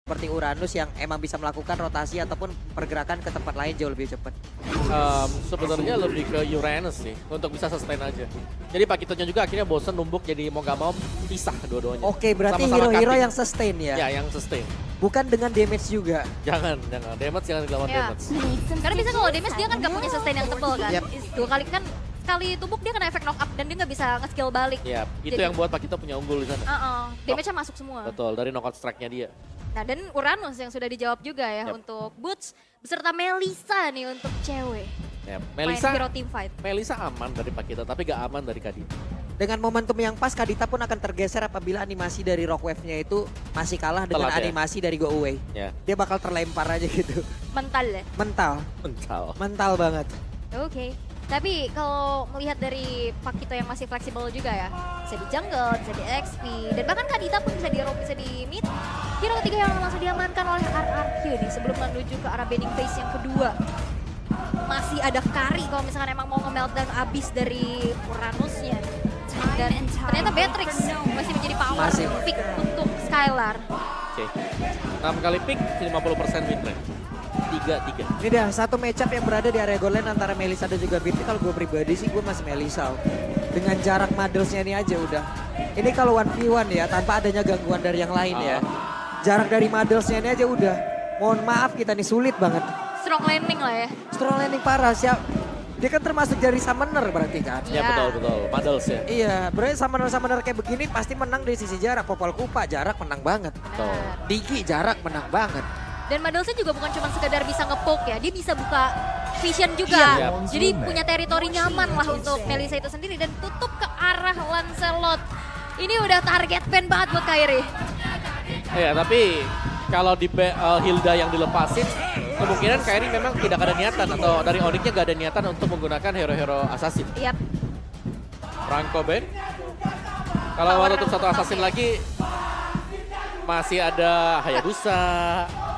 seperti Uranus yang emang bisa melakukan rotasi ataupun pergerakan ke tempat lain jauh lebih cepat. Sebenarnya lebih ke Uranus sih, untuk bisa sustain aja. Jadi Pakitonya juga akhirnya bosen numbuk, jadi mau gak mau pisah dua-duanya. Oke, berarti Sama-sama hero-hero cutting. yang sustain ya? Ya, yang sustain. Bukan dengan damage juga. Jangan. Damage jangan dilawan Ya. damage. Karena bisa kalau damage dia kan gak punya sustain yang tebal kan. Yap. Dua kali kan, sekali tumbuk dia kena efek knock up dan dia gak bisa nge-skill balik. Ya, itu Jadi- yang buat Pakito punya unggul di sana. Damage-nya masuk semua. Betul, dari knockout strike-nya dia. Nah dan Uranus yang sudah dijawab juga ya Yap. untuk Boots beserta Melissa nih untuk cewek. Ya, Main hero team fight. Melissa aman dari Pakito, tapi gak aman dari Kadita. Dengan momentum yang pas, Kadita pun akan tergeser apabila animasi dari Rock Wave-nya itu masih kalah dengan Telat ya? animasi dari Go Away. Ya, Dia bakal terlempar aja gitu. Mental ya. Mental banget. Oke. Tapi kalau melihat dari Pakito yang masih fleksibel juga ya, bisa di jungle, bisa di XP, dan bahkan Kadita pun bisa di roam, bisa di mid. Hero ketiga yang langsung diamankan oleh RRQ nih sebelum menuju ke arah bending phase yang kedua. Masih ada Kari kalau misalkan emang mau nge-meltdown abis dari Uranusnya. Dan ternyata Beatrix masih menjadi power Masih. pick untuk Skylar. Oke. 6 kali pick, 50% win rate. 3-3. Ini dah satu matchup yang berada di area goal line antara Melissa dan juga Binti. Kalau gue pribadi sih gue masih Melissa. Dengan jarak Madelsnya ini aja udah. Ini kalau 1v1 ya tanpa adanya gangguan dari yang lain ya. Jarak dari Madelsnya ini aja udah. Mohon maaf kita nih sulit banget. Strong landing lah ya. Strong landing parah siap. Dia kan termasuk dari summoner berarti kan. Ya, Ya. betul. Paddles ya. Iya, berarti summoner-summoner kayak begini pasti menang dari sisi jarak. Popol Kupa jarak menang banget. Benar. Diki jarak menang banget. Dan Madelsnya juga bukan cuma sekedar bisa nge-poke ya, dia bisa buka vision juga. Iya. Jadi punya teritori nyaman lah untuk Melissa itu sendiri dan tutup ke arah Lancelot. Ini udah target ban banget buat Kairi. Ya, tapi kalau di Hilda yang dilepasin, kemungkinan Kairi memang tidak ada niatan atau dari Onyxnya gak ada niatan untuk menggunakan hero-hero assassin. Yap. Franco Ben. Kalau mau tutup satu assassin lagi, masih ada Hayabusa,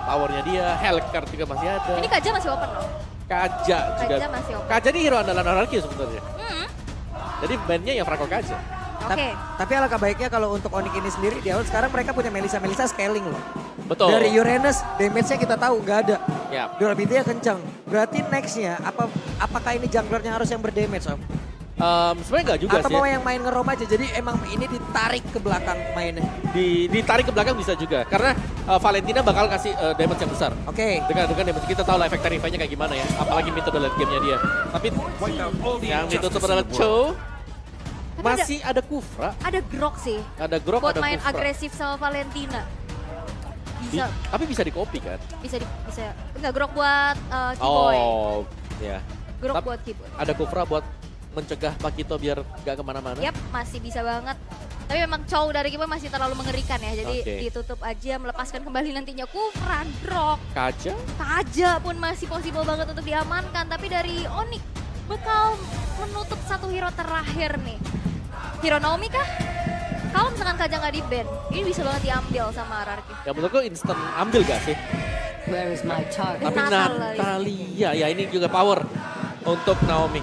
powernya dia, Hellcard juga masih ada. Ini Kaja masih open loh. Kaja juga. Kaja masih open. Kaja ini hero andalan Horarki sebenarnya. Jadi bandnya yang Franco Kaja. Oke. Tapi alangkah baiknya kalau untuk Onyx ini sendiri di awal sekarang mereka punya Melissa scaling loh. Betul. Dari Uranus damage-nya kita tahu nggak ada. Ya. Durability-nya kencang. Berarti next-nya apakah ini junglernya harus yang berdamage Om? Sebenarnya enggak juga Atau sih. mau Ya. yang main ngerom aja jadi emang ini ditarik ke belakang mainnya. Ditarik ke belakang bisa juga. Karena Valentina bakal kasih damage yang besar. Oke. Dengan damage kita tahu lah efek tarifanya kayak gimana ya. Apalagi metode late game-nya dia. Tapi yang ditutup adalah Cho. Tapi Masih ada Kufra, Ada Grok sih ada Grok, buat ada main Kufra. agresif sama Valentina. Bisa, Tapi bisa di copy kan? bisa. Enggak, Grok buat Keyboy. Oh, ya. Grok Tap- buat Keyboy. Ada Kufra buat mencegah Pakito biar gak kemana-mana. Yap, masih bisa banget. Tapi memang Chow dari Keyboy masih terlalu mengerikan ya. Jadi Oke. ditutup aja, melepaskan kembali nantinya Kufra, Grok. Kaja? Kaja pun masih possible banget untuk diamankan. Tapi dari Onyx bakal menutup satu hero terakhir nih. Hero Naomi kah? Kalau misalkan Kaja nggak di-ban, ini bisa banget diambil sama RRQ. Ya menurutku instant ambil gak sih? Where is my target? Tapi Natalia. Natalia, ya ini juga power untuk Naomi.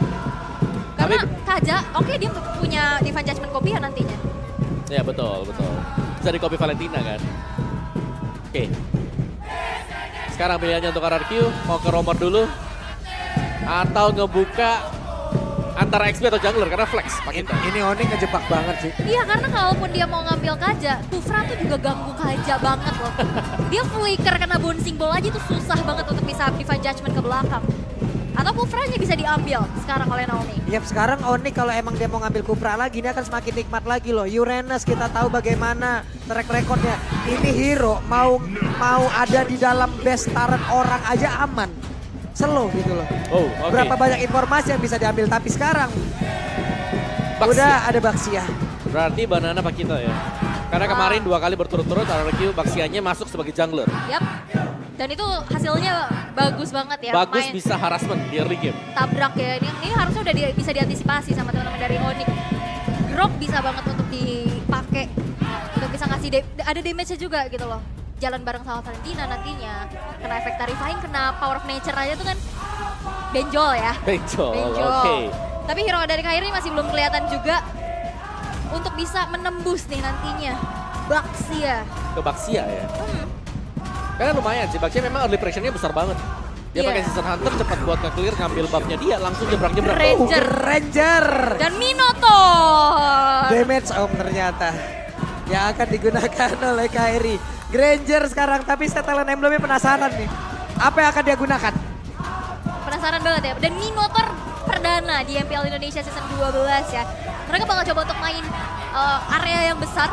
Karena Tapi- Kaja, oke dia punya Divine Judgment copy ya nantinya. Ya betul. Bisa di copy Valentina kan? Oke. Sekarang pilihannya untuk RRQ, mau ke Romer dulu. Atau ngebuka antara XP atau jungler karena flex Pakito. Ini Onyx ngejebak banget sih. Iya karena kalaupun dia mau ngambil Kaja, Kufra tuh juga ganggu Kaja banget loh. Dia flicker kena bouncing ball aja tuh susah banget untuk bisa Divine Judgment ke belakang. Atau Kufranya bisa diambil sekarang oleh Naomi. Yap, sekarang Onyx kalau emang dia mau ngambil Kufra lagi ini akan semakin nikmat lagi loh. Uranus kita tahu bagaimana track recordnya. Ini hero mau ada di dalam best turret orang aja aman. Slow gitu loh. Oh, oke. Berapa banyak informasi yang bisa diambil tapi sekarang Baxia. udah ada Baxia. Berarti banana Pakito ya. Karena kemarin 2 kali berturut-turut RRQ Baxianya masuk sebagai jungler. Yap. Dan itu hasilnya bagus banget ya. Bagus Main bisa harassment di early game. tabrak ya. Ini harusnya udah bisa diantisipasi sama teman-teman dari Onyx. Grok bisa banget untuk dipakai. Untuk bisa ngasih ada damage-nya juga gitu loh. Jalan bareng sama Valentina nantinya. Kena efek tarifying, kena power of nature aja tuh kan benjol ya. Benjol, Benjol. oke. Tapi hero dari Kairi masih belum kelihatan juga untuk bisa menembus nih nantinya. Baxia. Ke Baxia ya. Karena lumayan sih, Baxia memang early pressure-nya besar banget. Dia Iya. pakai Season Hunter cepat buat nge-clear, ngambil buff-nya dia, langsung jebrak-jebrak. Ranger. Ranger. Dan Minotaur. Damage Om ternyata. Yang akan digunakan oleh Kairi. Granger sekarang, tapi setelan emblemnya penasaran nih. Apa yang akan dia gunakan? Penasaran banget ya. Dan Minotaur perdana di MPL Indonesia season 12 ya. Mereka bakal coba untuk main area yang besar.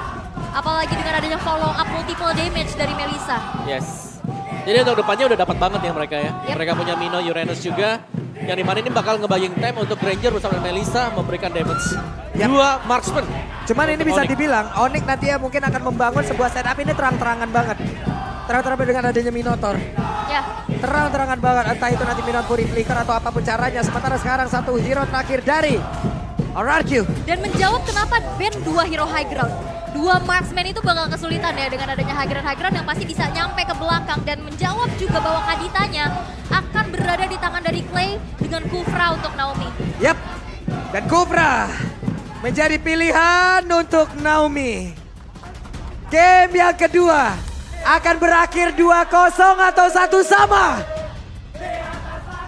Apalagi dengan adanya follow up multiple damage dari Melissa. Yes. Jadi untuk depannya udah dapat banget ya mereka ya. Yep. Mereka punya Mino, Uranus juga. Yang dimana ini bakal ngebaying time untuk Granger bersama Melissa memberikan damage. Yep. Dua marksman. Cuman ini bisa Onyx. dibilang, Onyx nanti ya mungkin akan membangun sebuah setup ini terang-terangan banget. Terang-terangan dengan adanya Minotaur. Ya. Terang-terangan banget, entah itu nanti Minotaur Flicker atau apapun caranya. Sementara sekarang satu hero terakhir dari RRQ. Dan menjawab kenapa ban 2 hero high ground. 2 marksman itu bakal kesulitan ya dengan adanya high ground yang pasti bisa nyampe ke belakang. Dan menjawab juga bahwa Kaditanya akan berada di tangan dari Clay dengan Kufra untuk Naomi. Yap, dan Kufra menjadi pilihan untuk Naomi. Game yang kedua akan berakhir 2-0 atau 1 sama.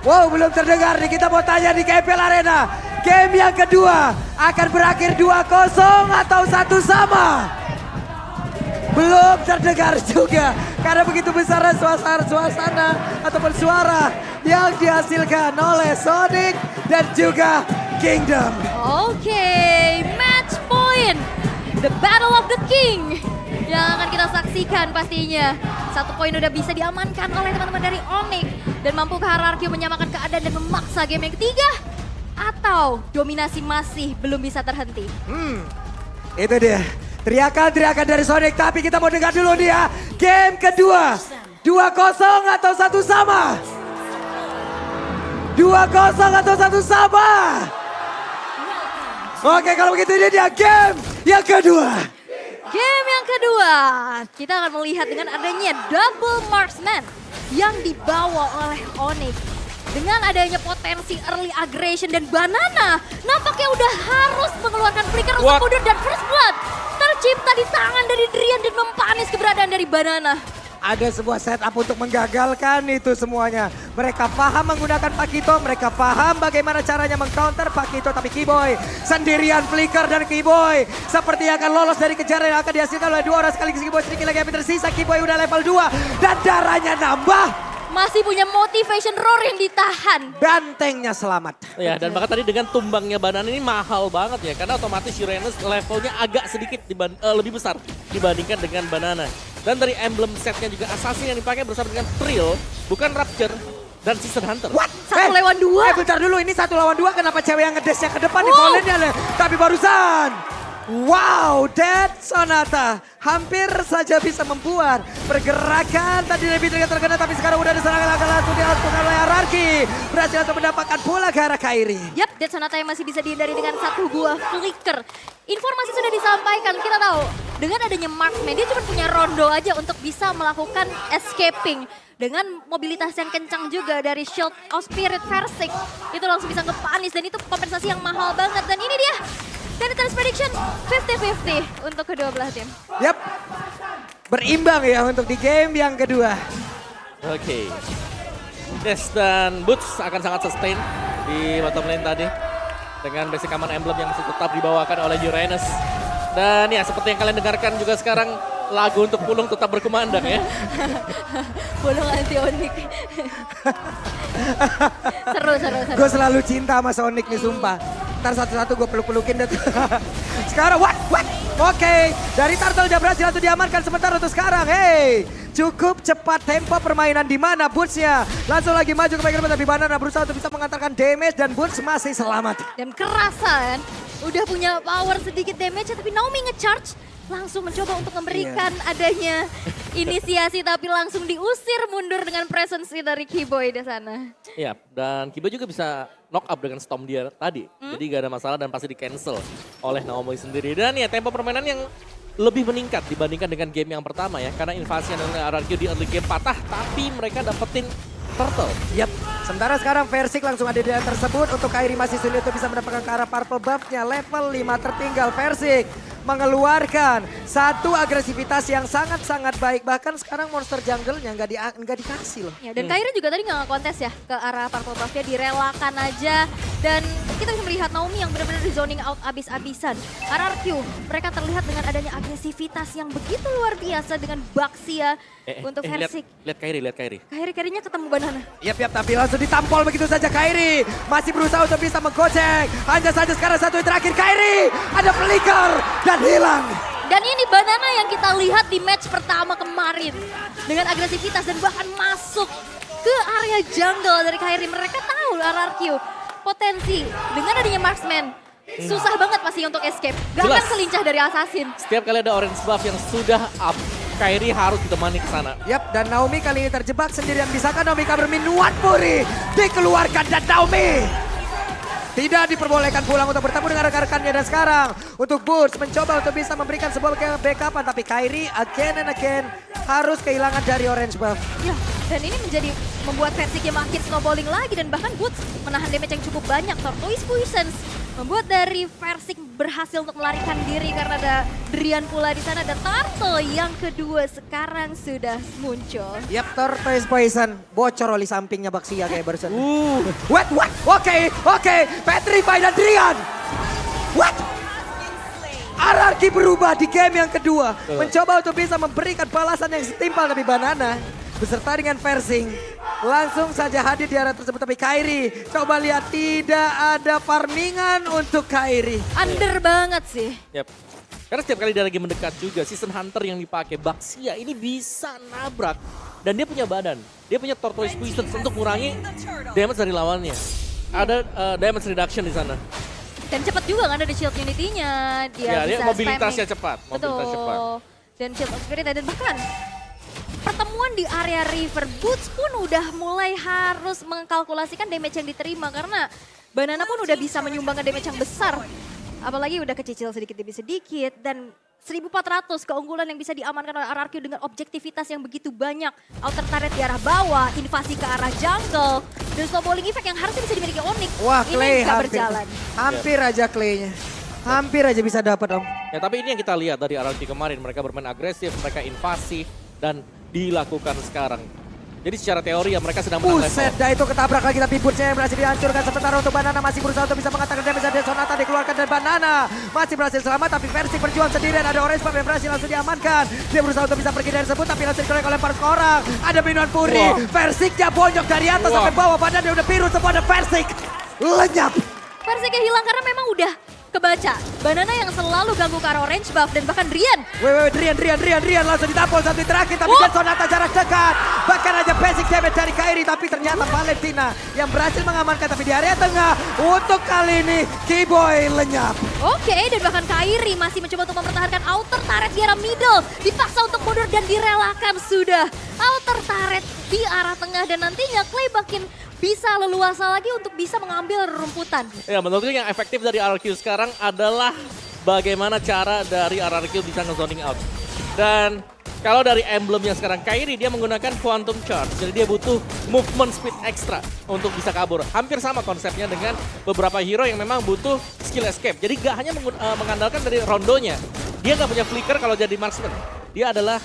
Wow, belum terdengar nih, kita mau tanya di KPL Arena. Game yang kedua akan berakhir 2-0 atau 1 sama. Belum terdengar juga karena begitu besar suasana ataupun suara yang dihasilkan oleh Sonic dan juga Kingdom. Oke, match point. The Battle of the King. Yang akan kita saksikan pastinya. 1 poin udah bisa diamankan oleh teman-teman dari Onyx. Dan mampukah RRQ menyamakan keadaan dan memaksa game yang ketiga? Atau dominasi masih belum bisa terhenti? Itu dia. Teriakan-teriakan dari Sonic, tapi kita mau dengar dulu dia. Game kedua. 2-0 atau 1 sama? 2-0 atau 1 sama? Oke, kalau begitu ini dia game yang kedua. Game yang kedua, kita akan melihat dengan adanya double marksman yang dibawa oleh Onyx. Dengan adanya potensi early aggression dan Banana, nampaknya udah harus mengeluarkan flicker untuk What? mundur dan first blood tercipta di tangan dari Drian dan mempanis keberadaan dari Banana. Ada sebuah setup untuk menggagalkan itu semuanya. Mereka paham menggunakan Pakito, mereka paham bagaimana caranya mengcounter Pakito. Tapi Keyboy sendirian flicker dan Keyboy seperti akan lolos dari kejaran yang akan dihasilkan oleh 2 orang sekaligus. Keyboy sedikit lagi yang tersisa, Keyboy udah level 2 dan darahnya nambah. Masih punya motivation roar yang ditahan. Bantengnya selamat. Ya, dan bahkan tadi dengan tumbangnya Banana ini mahal banget ya. Karena otomatis Uranus levelnya agak sedikit lebih besar dibandingkan dengan Banana. Dan dari emblem setnya juga Assassin yang dipakai bersama dengan Trill, bukan Rapture dan Season Hunter. What? 1 lawan 2. Bentar dulu, ini 1 lawan 2. Kenapa cewek yang ngedesnya ke depan nih Wow. volley-nya? Tapi barusan. Wow, Dead Sonata hampir saja bisa membuat pergerakan tadi lebih terkena, tapi sekarang udah ada serangan langsung dilakukan oleh RRQ. Berhasil untuk mendapatkan bola ke arah Kairi. Yap, Dead Sonata yang masih bisa dihindari dengan 1 buah flicker. Informasi sudah disampaikan, kita tahu dengan adanya marksman dia cuma punya rondo aja untuk bisa melakukan escaping. Dengan mobilitas yang kencang juga dari Shield of Spirit Versik, itu langsung bisa ngepanis dan itu kompensasi yang mahal banget. Dan ini dia, Daniels Prediction 50-50 untuk kedua belah tim. Yap, berimbang ya untuk di game yang kedua. Oke. Yes, dan Boots akan sangat sustain di bottom lane tadi. Dengan basic command emblem yang masih tetap dibawakan oleh Uranus. Dan ya seperti yang kalian dengarkan juga sekarang lagu untuk Pulung tetap berkumandang ya. Bolong anti Onyx. seru. Gue selalu cinta sama Sonic nih sumpah. Ntar satu-satu gue peluk-pelukin deh. Sekarang what? Oke, dari Turtle udah berhasil untuk diamankan sementara untuk sekarang. Hey, cukup cepat tempo permainan di mana Boots-nya. Langsung lagi maju ke bagian depan tapi Banana berusaha untuk bisa mengantarkan damage dan Boots masih selamat. Dan kerasa kan, udah punya power sedikit damage tapi Naomi nge-charge. Langsung mencoba untuk memberikan adanya inisiasi tapi langsung diusir mundur dengan presence dari Keyboy di sana. Iya, dan Kiba juga bisa knock up dengan Storm dia tadi. Jadi gak ada masalah dan pasti di cancel oleh Naomi sendiri. Dan ya tempo permainan yang lebih meningkat dibandingkan dengan game yang pertama ya. Karena invasi yang dari RRQ di early game patah, tapi mereka dapetin Turtle. Yap. Sementara sekarang Versik langsung ada di area tersebut. Untuk Kairi masih sulit untuk bisa mendapatkan ke arah purple buff-nya. Level 5 tertinggal. Versik mengeluarkan satu agresivitas yang sangat-sangat baik. Bahkan sekarang monster jungle-nya nggak dikasih loh. Ya, dan Kairi juga tadi nggak kontes ya ke arah purple buff-nya, direlakan aja. Dan kita bisa melihat Naomi yang benar-benar di zoning out abis-abisan. RRQ, mereka terlihat dengan adanya agresivitas yang begitu luar biasa dengan Baxia untuk Versik. Lihat Kairi. Kairi-kairinya ketemu banana. Yap, tapi langsung ditampol begitu saja Kairi. Masih berusaha untuk bisa menggocek. Hanya saja sekarang satu yang terakhir Kairi. Ada flicker dan hilang. Dan ini banana yang kita lihat di match pertama kemarin. Dengan agresivitas dan bahkan masuk ke area jungle dari Kairi. Mereka tahu RRQ potensi dengan adanya marksman. Susah banget pasti untuk escape. Gak akan Jelas. selincah dari assassin. Setiap kali ada orange buff yang sudah up, Kairi harus ditemani ke sana. Yap, dan Naomi kali ini terjebak sendirian. Bisakah Naomi kabur minuan Puri? Dikeluarkan dan Naomi tidak diperbolehkan pulang untuk bertemu dengan rekan-rekannya. Dan sekarang untuk Boots mencoba untuk bisa memberikan sebuah backupan. Tapi Kairi again and again harus kehilangan dari orange buff. Ya, dan ini membuat Versiknya makin snowballing lagi. Dan bahkan Boots menahan damage yang cukup banyak. Tortoise Puissance membuat dari Versik berhasil untuk melarikan diri karena ada Drian pula di sana. Ada Turtle yang kedua sekarang sudah muncul. Yap, Tortoise Poison bocor oleh sampingnya Baxia kayak barusan. What? Oke. Petrify dan Drian. What? RRQ berubah di game yang kedua. Mencoba untuk bisa memberikan balasan yang setimpal, tapi Banana beserta dengan Versing langsung saja hadir di area tersebut. Tapi Kairi, coba lihat tidak ada farmingan untuk Kairi. Under banget sih. Yap. Karena setiap kali dia lagi mendekat juga, season hunter yang dipakai Baxia ini bisa nabrak. Dan dia punya badan, dia punya Tortoise Puissance untuk mengurangi damage dari lawannya. Ada damage reduction di sana. Dan cepat juga kan ada shield unity-nya. Dia Dia bisa mobilitasnya spamming. cepat. Betul. Mobilitas cepat. Dan shield of spirit dan bahkan pertemuan di area river, Boots pun udah mulai harus mengkalkulasikan damage yang diterima karena Banana pun udah bisa menyumbangkan damage yang besar. Apalagi udah kecicil sedikit demi sedikit dan 1400 keunggulan yang bisa diamankan oleh RRQ dengan objektivitas yang begitu banyak. Outer turret di arah bawah, invasi ke arah jungle, dan snowballing effect yang harusnya bisa dimiliki Onyx. Wah, Ini Clay nggak berjalan. hampir aja Clay-nya. Hampir aja bisa dapat, Om. Ya tapi ini yang kita lihat dari RRQ kemarin, mereka bermain agresif, mereka invasi dan dilakukan sekarang. Jadi secara teori ya mereka sedang menang Buset, level. dah itu ketabrak lagi tapi Bootsnya yang berhasil dihancurkan. Sementara untuk Banana masih berusaha untuk bisa mengatakan damage dari Sonata dikeluarkan dan Banana masih berhasil selamat tapi Versik berjuang sendirian. Ada orange buff yang berhasil langsung diamankan. Dia berusaha untuk bisa pergi dari tersebut tapi langsung dikolek oleh para orang. Ada minuan Puri, Versiknya bonyok dari atas sampai bawah. Badannya udah biru semua, ada Versik lenyap. Versiknya hilang karena memang udah kebaca. Banana yang selalu ganggu ke arah orange buff dan bahkan Drian. Drian langsung ditampol satu terakhir tapi kan Sonata jarak dekat. Bahkan aja basic damage dari Kairi tapi ternyata Valentina yang berhasil mengamankan tapi di area tengah. Untuk kali ini Keyboy lenyap. Oke, dan bahkan Kairi masih mencoba untuk mempertahankan outer turret di arah middle. Dipaksa untuk mundur dan direlakan sudah. Outer turret di arah tengah dan nantinya Clay makin bisa leluasa lagi untuk bisa mengambil rumputan. Ya menurutku yang efektif dari RRQ sekarang adalah bagaimana cara dari RRQ bisa nge-zoning out. Dan kalau dari emblemnya sekarang Kairi dia menggunakan Quantum Charge. Jadi dia butuh movement speed extra untuk bisa kabur. Hampir sama konsepnya dengan beberapa hero yang memang butuh skill escape. Jadi gak hanya mengandalkan dari rondonya. Dia gak punya flicker kalau jadi marksman. Dia adalah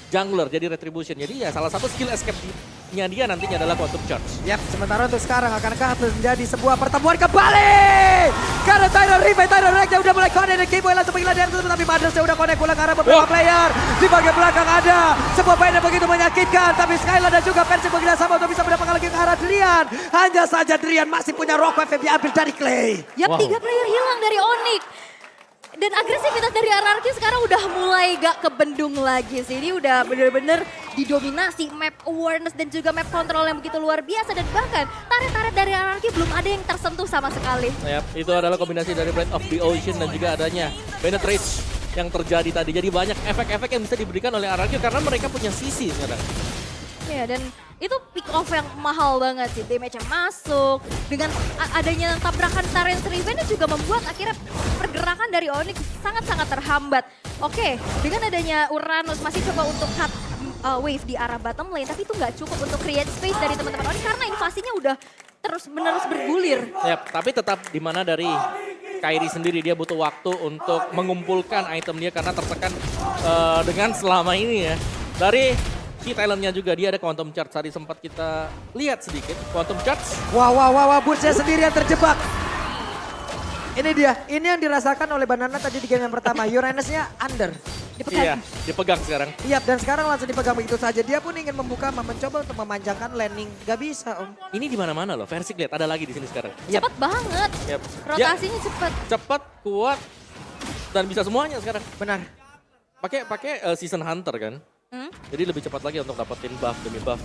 jungler, jadi retribution. Jadi ya salah satu skill escape-nya dia nantinya adalah Quantum Charge. Yap, sementara untuk sekarang akankah menjadi sebuah pertemuan kembali? Karena Tyler Rex udah mulai connect dan Keyboy langsung menghilangkan dari tersebut. Tapi Mothersnya udah connect pula ke arah beberapa player. Di bagian belakang ada sebuah main yang begitu menyakitkan. Tapi Skylar dan juga Versik begitu sama untuk bisa mendapatkan lagi ke arah Drian. Hanya saja Drian masih punya rock wave yang diambil dari Clay. Yap, 3 player hilang dari Onyx. Dan agresivitas dari RRQ sekarang udah mulai gak kebendung lagi sih. Ini udah bener-bener didominasi map awareness dan juga map control yang begitu luar biasa. Dan bahkan taret-taret dari RRQ belum ada yang tersentuh sama sekali. Yap, itu adalah kombinasi dari Breath of the Ocean dan juga adanya Penetrate yang terjadi tadi. Jadi banyak efek-efek yang bisa diberikan oleh RRQ karena mereka punya sisi sekarang. Ya, dan itu pick off yang mahal banget sih. Damage-nya masuk. Dengan adanya tabrakan Tyrant's Revenge juga membuat akhirnya pergerakan dari Onyx sangat-sangat terhambat. Oke, dengan adanya Uranus masih coba untuk cut wave di arah bottom lane, tapi itu nggak cukup untuk create space dari teman-teman Onyx karena invasinya udah terus-menerus bergulir. Yap, tapi tetap di mana dari Kairi sendiri dia butuh waktu untuk mengumpulkan item dia karena tertekan dengan selama ini ya. Dari key talentnya juga dia ada Quantum Charge, tadi sempat kita lihat sedikit Quantum Charge. Wah, Boots-nya sendirian terjebak. Ini dia, ini yang dirasakan oleh Banana tadi di game yang pertama. Uranus-nya under. Iya, dipegang sekarang. Iya, dan sekarang langsung dipegang begitu saja. Dia pun ingin membuka, mencoba untuk memanjangkan landing. Gak bisa, Om. Ini di mana-mana loh, Versik lihat ada lagi di sini sekarang. Cepet banget, Yap. rotasinya cepet. Cepat, kuat, dan bisa semuanya sekarang. Benar. Pakai Season Hunter kan, jadi lebih cepat lagi untuk dapetin buff demi buff.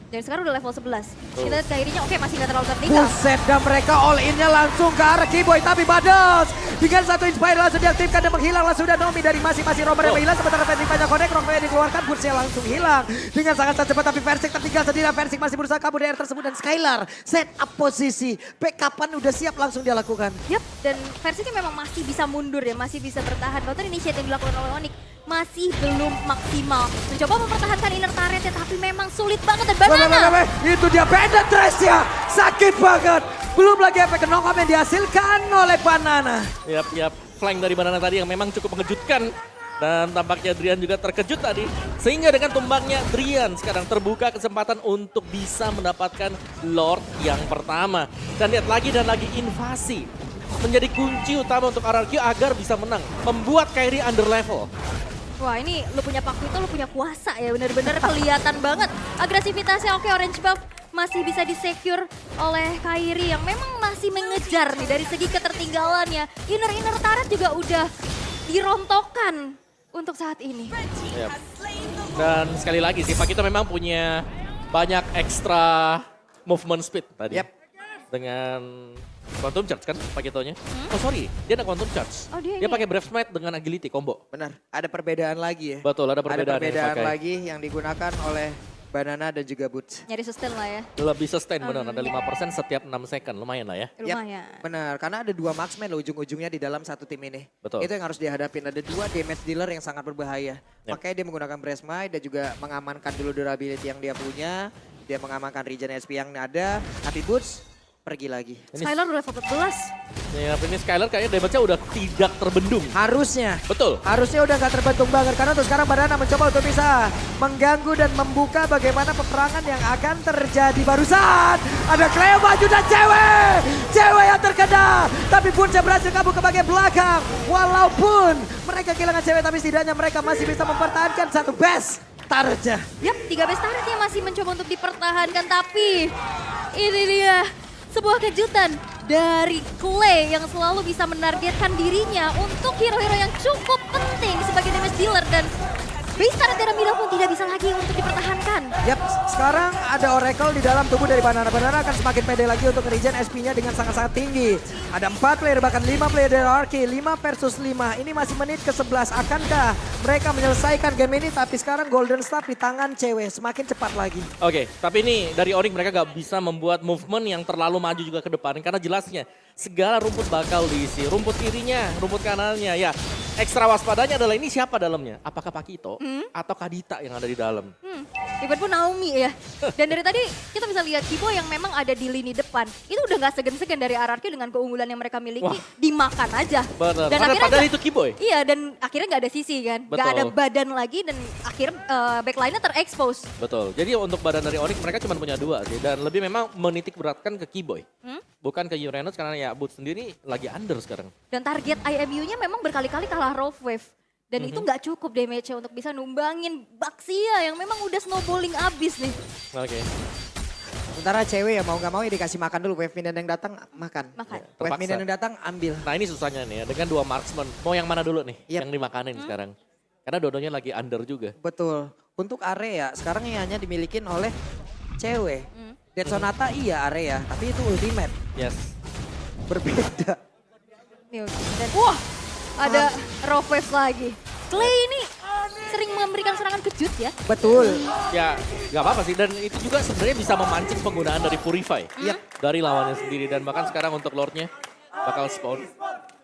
Dan sekarang udah level 11. Oh. Kita lihat Kairinya oke masih nggak terlalu tertinggal. Buset, dan mereka all in-nya langsung ke arah Keyboy. Tapi Badas dengan satu inspire langsung diaktifkan dan menghilang. Langsung sudah Nomi dari masing-masing Romer yang menghilang. Sementara Versik banyak connect, Rockman dikeluarkan. Bursnya langsung hilang. Dengan sangat cepat tapi Versik tertinggal sendirian. Versik masih berusaha kabur dari air tersebut. Dan Skylar set up posisi. Backupan udah siap langsung dia lakukan. Yap, dan Versiknya memang masih bisa mundur ya, masih bisa bertahan. Walaupun initiate yang dilakukan oleh Onyx masih belum maksimal. Mencoba mempertahankan inner turret-nya, tapi memang sulit banget. Dan Banana. Itu dia penetrasi ya. Sakit banget. Belum lagi efek knock yang dihasilkan oleh Banana. Yap, flank dari Banana tadi yang memang cukup mengejutkan. Dan tampaknya Drian juga terkejut tadi. Sehingga dengan tumbangnya Drian sekarang terbuka kesempatan untuk bisa mendapatkan Lord yang pertama. Dan lihat lagi dan lagi invasi. Menjadi kunci utama untuk RRQ agar bisa menang. Membuat Kairi under level. Wah ini lu punya Paku itu lu punya kuasa ya, bener-bener kelihatan banget. Agresivitasnya oke, orange buff masih bisa di-secure oleh Kairi yang memang masih mengejar nih dari segi ketertinggalannya. Inner turret juga udah dirontokkan untuk saat ini. Yap. Dan sekali lagi sih Pak kita memang punya banyak ekstra movement speed tadi. Yap. Dengan Quantum Charge kan Pakitonya. Oh sorry, dia ada Quantum Charge. Oh, dia dia ini. pakai Breath Smite dengan Agility combo. Benar, ada perbedaan lagi ya. Betul, ada perbedaan, Ada perbedaan yang dipakai. lagi yang digunakan oleh Banana dan juga Boots. Nyari sustain lah ya, Lebih sustain benar, ada 5% setiap 6 second, lumayan lah ya. lumayan. Benar, karena ada dua marksman loh ujung-ujungnya di dalam satu tim ini. Betul. Itu yang harus dihadapin. Ada dua damage dealer yang sangat berbahaya. Yap. Makanya dia menggunakan Breath Smite dan juga mengamankan dulu durability yang dia punya. Dia mengamankan regen SP yang ada. Tapi Boots pergi lagi. Skylar udah level 14. Ya, ini Skylar kayaknya damage-nya udah tidak terbendung. Harusnya. Betul. Harusnya udah gak terbentuk banget. Karena untuk sekarang Banana mencoba untuk bisa mengganggu dan membuka bagaimana peperangan yang akan terjadi barusan. Ada Cleo maju dan cewek. Cewek yang terkena. Tapi Boots berhasil kabur ke bagian belakang. Walaupun mereka kehilangan cewek tapi setidaknya mereka masih bisa mempertahankan satu best targetnya. Yap, 3 best turretnya masih mencoba untuk dipertahankan. Tapi ini dia sebuah kejutan dari Clay yang selalu bisa menargetkan dirinya untuk hero-hero yang cukup penting sebagai damage dealer. Dan base turret dari Mira pun tidak bisa lagi untuk dipertahankan. Yap, sekarang ada Oracle di dalam tubuh dari Banana. Banana akan semakin pede lagi untuk regen SP-nya dengan sangat-sangat tinggi. Ada 4 player, bahkan 5 player dari RRQ. 5 versus 5. Ini masih menit ke-11. Akankah mereka menyelesaikan game ini? Tapi sekarang Golden Staff di tangan cewek. Semakin cepat lagi. Oke, tapi ini dari Onyx mereka gak bisa membuat movement yang terlalu maju juga ke depan. Karena jelasnya segala rumput bakal diisi. Rumput kirinya, rumput kanannya. Ya, ekstra waspadanya adalah ini siapa dalamnya? Apakah Pakito atau Kadita yang ada di dalam? Even pun Naomi ya. Dan dari tadi kita bisa lihat Kibo yang memang ada di lini depan. Itu udah gak segan-segan dari RRQ dengan keunggulan yang mereka miliki. Wah. Dimakan aja. Benar. Dan akhirnya Padahal nggak- itu Kiboy. Iya, dan akhirnya gak ada sisi kan. Gak Betul. ada badan lagi dan akhirnya backline-nya terekspos. Betul. Jadi untuk badan dari Onyx mereka cuma punya 2 sih. Dan lebih memang menitik beratkan ke Kiboy. Bukan ke Uranus karena ya Boots sendiri lagi under sekarang. Dan target IMU-nya memang berkali-kali kalah Rough Wave. Dan itu nggak cukup damage-nya untuk bisa numbangin Baxia yang memang udah snowballing abis nih. Oke. Sementara cewek ya mau gak mau ya dikasih makan dulu. Wave minion yang datang makan. Makan. Wave Terpaksa. minion yang datang ambil. Nah ini susahnya nih ya, dengan 2 marksman. Mau yang mana dulu nih Yap. yang dimakanin sekarang? Karena dua-duanya lagi under juga. Betul. Untuk area sekarang yang hanya dimiliki oleh cewek. Dead Sonata iya area, tapi itu ultimate. Yes. Berbeda. Dan wah, ada Rough Wave lagi. Clay ini sering memberikan serangan kejut ya. Betul. Ya gak apa-apa sih. Dan itu juga sebenarnya bisa memancing penggunaan dari Purify. Yap. Dari lawannya sendiri. Dan bahkan sekarang untuk Lordnya bakal spawn.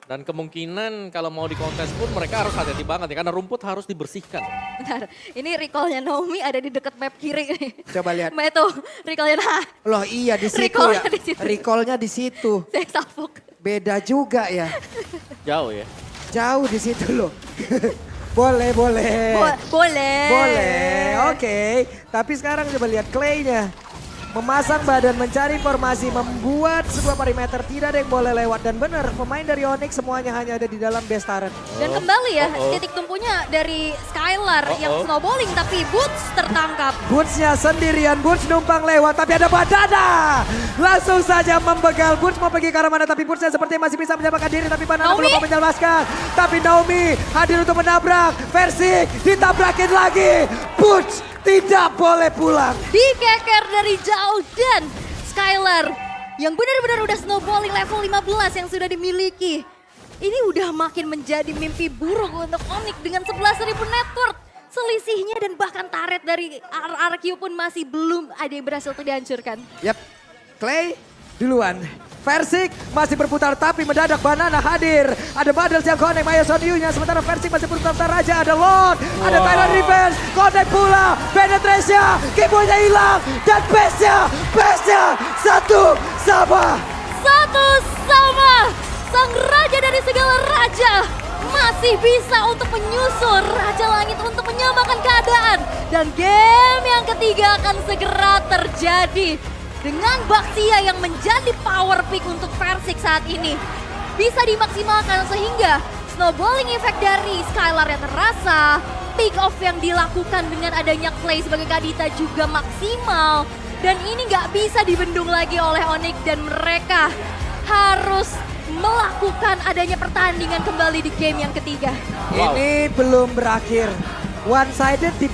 Dan kemungkinan kalau mau di kontes pun mereka harus hati-hati banget ya, karena rumput harus dibersihkan. Bentar, ini recall-nya Naomi ada di dekat map kiri nih. Coba lihat. Mbak itu recall-nya, nah, Loh iya di situ Recall-nya ya. di situ. Recall-nya di situ. saya salfok. Beda juga ya. Jauh ya. Jauh di situ loh. Boleh. Boleh. Boleh, oke. Tapi sekarang coba lihat Clay-nya. Memasang badan, mencari formasi, membuat sebuah perimeter. Tidak ada yang boleh lewat. Dan benar, pemain dari Onyx semuanya hanya ada di dalam base turret. Dan kembali ya, Uh-oh. titik tumpunya dari Skylar yang Uh-oh. snowballing tapi Boots tertangkap. Boots-nya sendirian, Boots numpang lewat. Tapi ada Banana. Langsung saja membegal. Boots mau pergi ke arah mana, tapi Boots-nya sepertinya masih bisa menyelamatkan diri. Tapi Banana Naomi. belum mau menyelamatkan. Tapi Naomi hadir untuk menabrak. Versik ditabrakin lagi. Boots tidak boleh pulang. Dikeker dari jauh dan Skylar yang benar-benar udah snowballing level 15 yang sudah dimiliki. Ini udah makin menjadi mimpi buruk untuk Onyx dengan 11.000 net worth. Selisihnya dan bahkan turret dari RRQ pun masih belum ada yang berhasil untuk dihancurkan. Yap, Clay duluan. Versik masih berputar tapi mendadak Banana hadir. Ada Badals yang connect Maya Sonyu-nya. Sementara Versik masih berputar raja. Ada Lord, ada Thailand Revenge. Connect pula, penetration-nya, Kibonya hilang. Dan base-nya satu sama. Satu sama sang raja dari segala raja masih bisa untuk menyusul Raja Langit untuk menyamakan keadaan. Dan game yang ketiga akan segera terjadi. Dengan Baxia yang menjadi power pick untuk Versik saat ini. Bisa dimaksimalkan sehingga snowballing effect dari Skylar yang terasa. Pick off yang dilakukan dengan adanya Clay sebagai Kadita juga maksimal. Dan ini nggak bisa dibendung lagi oleh Onyx dan mereka harus melakukan adanya pertandingan kembali di game yang ketiga. Wow. Ini belum berakhir. One sided di